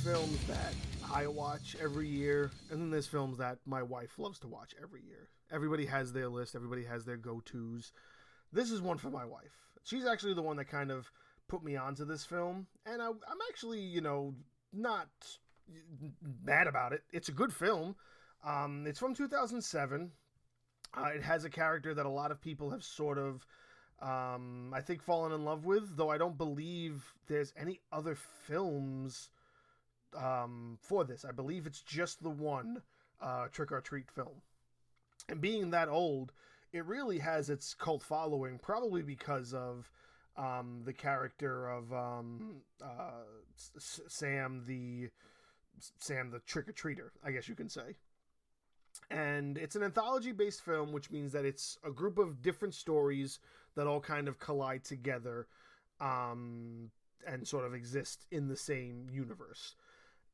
films that I watch every year, and then there's films that my wife loves to watch every year. Everybody has their list, everybody has their go-tos. This is one for my wife. She's actually the one that kind of put me onto this film, and I'm actually, not mad about it. It's a good film. It's from 2007. It has a character that a lot of people have sort of, I think, fallen in love with, though I don't believe there's any other films for this. I believe it's just the one Trick or Treat film. And being that old, it really has its cult following, probably because of the character of Sam the trick or treater, I guess you can say. And it's an anthology based film, which means that it's a group of different stories that all kind of collide together and sort of exist in the same universe.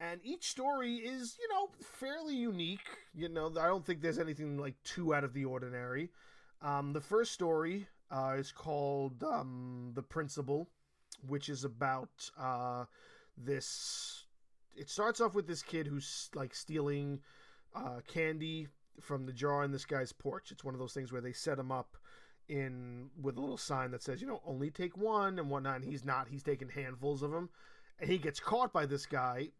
And each story is, fairly unique. I don't think there's anything like too out of the ordinary. The first story is called The Principal, which is about this. It starts off with this kid who's like stealing candy from the jar in this guy's porch. It's one of those things where they set him up in with a little sign that says, only take one and whatnot. And he's not. He's taking handfuls of them. And he gets caught by this guy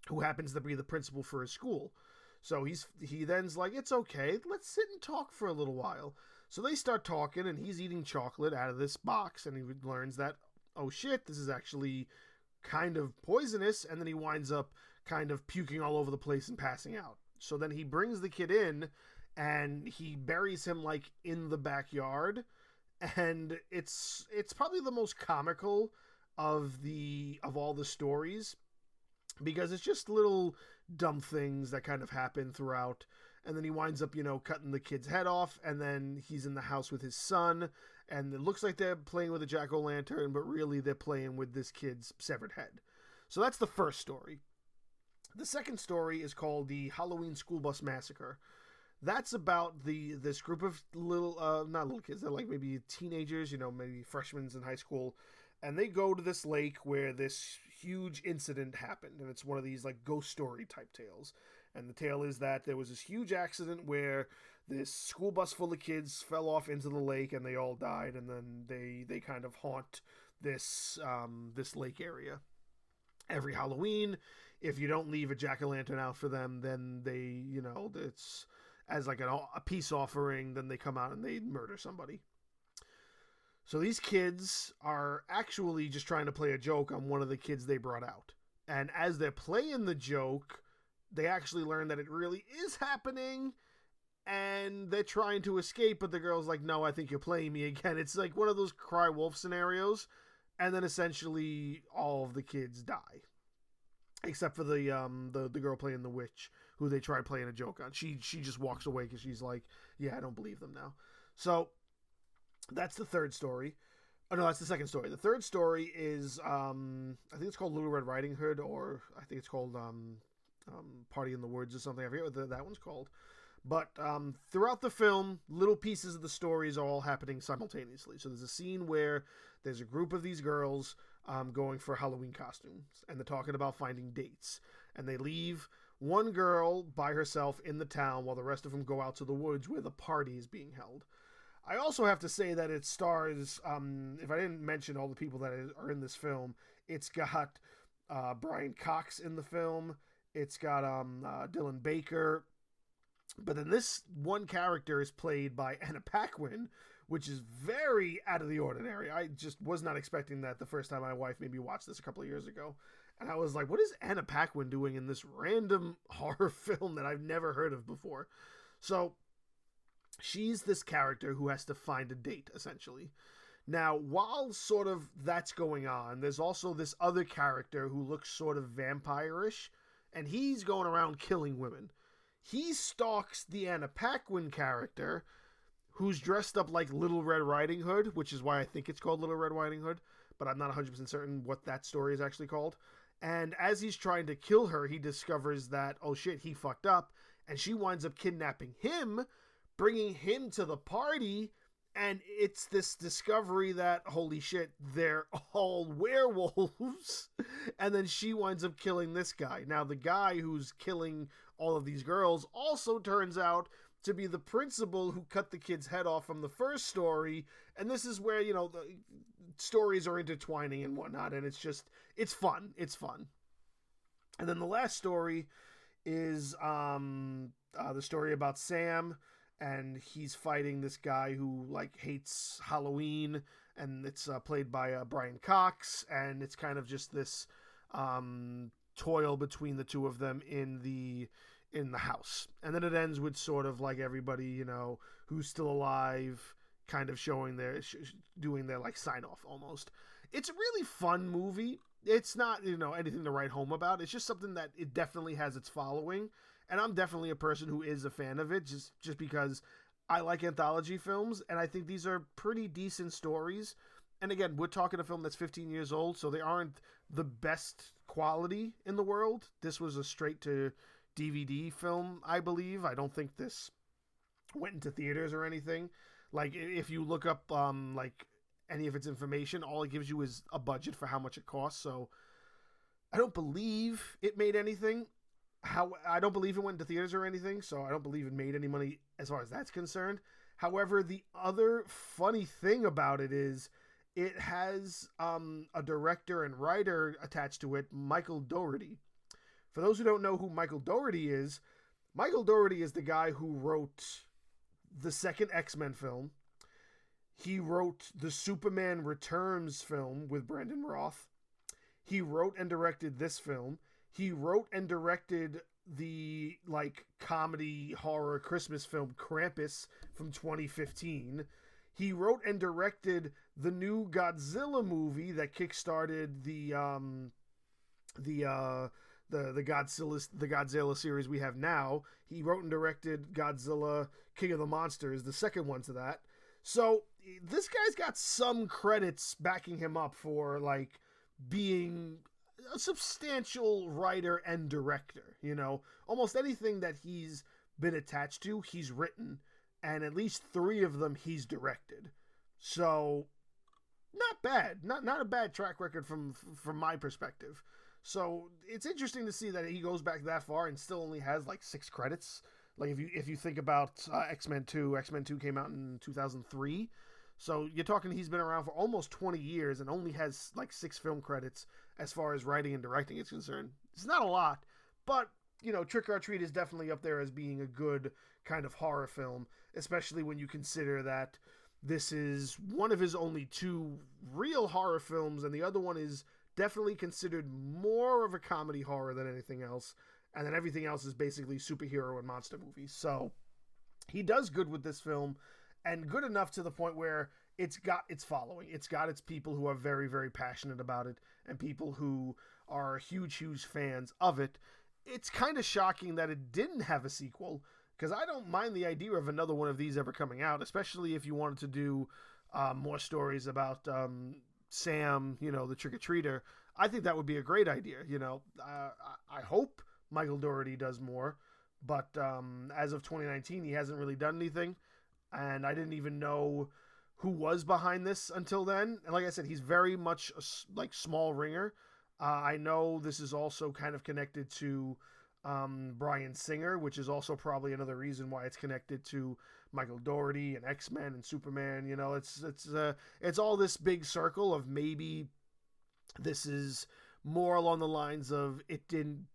who happens to be the principal for his school. So he then's like, it's okay, let's sit and talk for a little while. So they start talking, and he's eating chocolate out of this box, and he learns that, oh shit, this is actually kind of poisonous, and then he winds up kind of puking all over the place and passing out. So then he brings the kid in, and he buries him like in the backyard, and it's probably the most comical of all the stories, because it's just little dumb things that kind of happen throughout. And then he winds up, cutting the kid's head off, and then he's in the house with his son, and it looks like they're playing with a jack-o'-lantern, but really they're playing with this kid's severed head. So that's the first story. The second story is called The Halloween School Bus Massacre. That's about this group of not little kids, they're like maybe teenagers, maybe freshmen in high school, and they go to this lake where this huge incident happened, and it's one of these like ghost story type tales. And the tale is that there was this huge accident where this school bus full of kids fell off into the lake and they all died, and then they kind of haunt this lake area. Every Halloween, if you don't leave a jack-o'-lantern out for them, then they, it's as like a peace offering, then they come out and they murder somebody. So these kids are actually just trying to play a joke on one of the kids they brought out. And as they're playing the joke, they actually learn that it really is happening, and they're trying to escape, but the girl's like, no, I think you're playing me again. It's like one of those cry wolf scenarios, and then essentially all of the kids die. Except for the girl playing the witch, who they try playing a joke on. She just walks away because she's like, yeah, I don't believe them now. So that's the third story. Oh, no, that's the second story. The third story is, I think it's called Little Red Riding Hood, or I think it's called Party in the Woods or something. I forget what that one's called. But throughout the film, little pieces of the stories are all happening simultaneously. So there's a scene where there's a group of these girls going for Halloween costumes, and they're talking about finding dates. And they leave one girl by herself in the town while the rest of them go out to the woods where the party is being held. I also have to say that it stars, if I didn't mention all the people that are in this film, it's got Brian Cox in the film. It's got Dylan Baker. But then this one character is played by Anna Paquin, which is very out of the ordinary. I just was not expecting that the first time my wife made me watch this a couple of years ago. And I was like, what is Anna Paquin doing in this random horror film that I've never heard of before? So she's this character who has to find a date, essentially. Now, while sort of that's going on, there's also this other character who looks sort of vampire-ish, and he's going around killing women. He stalks the Anna Paquin character, who's dressed up like Little Red Riding Hood, which is why I think it's called Little Red Riding Hood, but I'm not 100% certain what that story is actually called. And as he's trying to kill her, he discovers that, oh shit, he fucked up, and she winds up kidnapping him, bringing him to the party, And it's this discovery that, holy shit, they're all werewolves. And then she winds up killing this guy. Now, the guy who's killing all of these girls also turns out to be the principal who cut the kid's head off from the first story. And this is where, you know, the stories are intertwining and whatnot. And it's fun. It's fun. And then the last story is the story about Sam, and he's fighting this guy who like hates Halloween, and it's played by Brian Cox, and it's kind of just this toil between the two of them in the house. And then it ends with sort of like everybody, you know, who's still alive kind of showing their doing their like sign off almost. It's a really fun movie. It's not, you know, anything to write home about. It's just something that it definitely has its following. And I'm definitely a person who is a fan of it just because I like anthology films, and I think these are pretty decent stories. And again, we're talking a film that's 15 years old, so they aren't the best quality in the world. This was a straight to DVD film, I believe. I don't think this went into theaters or anything. Like, if you look up like any of its information, all it gives you is a budget for how much it costs. So I don't believe it made anything. I don't believe it went into theaters or anything, so I don't believe it made any money as far as that's concerned. However, the other funny thing about it is it has a director and writer attached to it, Michael Dougherty. For those who don't know who Michael Dougherty is the guy who wrote the second X-Men film. He wrote the Superman Returns film with Brandon Roth. He wrote and directed this film. He wrote and directed the like comedy horror Christmas film Krampus from 2015. He wrote and directed the new Godzilla movie that kickstarted the Godzilla series we have now. He wrote and directed Godzilla King of the Monsters, the second one to that. So this guy's got some credits backing him up for like being a substantial writer and director. You know, almost anything that he's been attached to, he's written, and at least 3 of them he's directed. So not bad, not a bad track record from my perspective. So it's interesting to see that he goes back that far and still only has like 6 credits. Like if you think about X-Men 2 came out in 2003. So you're talking he's been around for almost 20 years and only has like 6 film credits as far as writing and directing is concerned. It's not a lot, but you know, Trick or Treat is definitely up there as being a good kind of horror film, especially when you consider that this is one of his only 2 real horror films, and the other one is definitely considered more of a comedy horror than anything else, and then everything else is basically superhero and monster movies. So he does good with this film, and good enough to the point where it's got its following. It's got its people who are very, very passionate about it, and people who are huge, huge fans of it. It's kind of shocking that it didn't have a sequel, because I don't mind the idea of another one of these ever coming out, especially if you wanted to do more stories about Sam, you know, the trick-or-treater. I think that would be a great idea, you know. I hope Michael Dougherty does more, but as of 2019, he hasn't really done anything, and I didn't even know who was behind this until then. And like I said, he's very much a like small ringer. I know this is also kind of connected to Bryan Singer, which is also probably another reason why it's connected to Michael Dougherty and X-Men and Superman. You know, it's all this big circle of maybe this is more along the lines of it didn't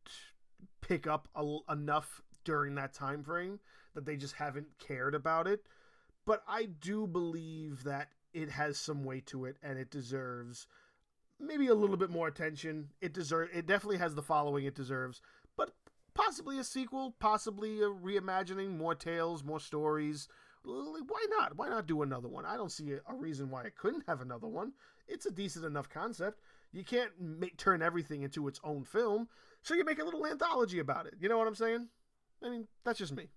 pick up enough during that time frame that they just haven't cared about it. But I do believe that it has some weight to it, and it deserves maybe a little bit more attention. It definitely has the following it deserves, but possibly a sequel, possibly a reimagining, more tales, more stories. Why not? Why not do another one? I don't see a reason why it couldn't have another one. It's a decent enough concept. You can't turn everything into its own film, so you make a little anthology about it. You know what I'm saying? I mean, that's just me.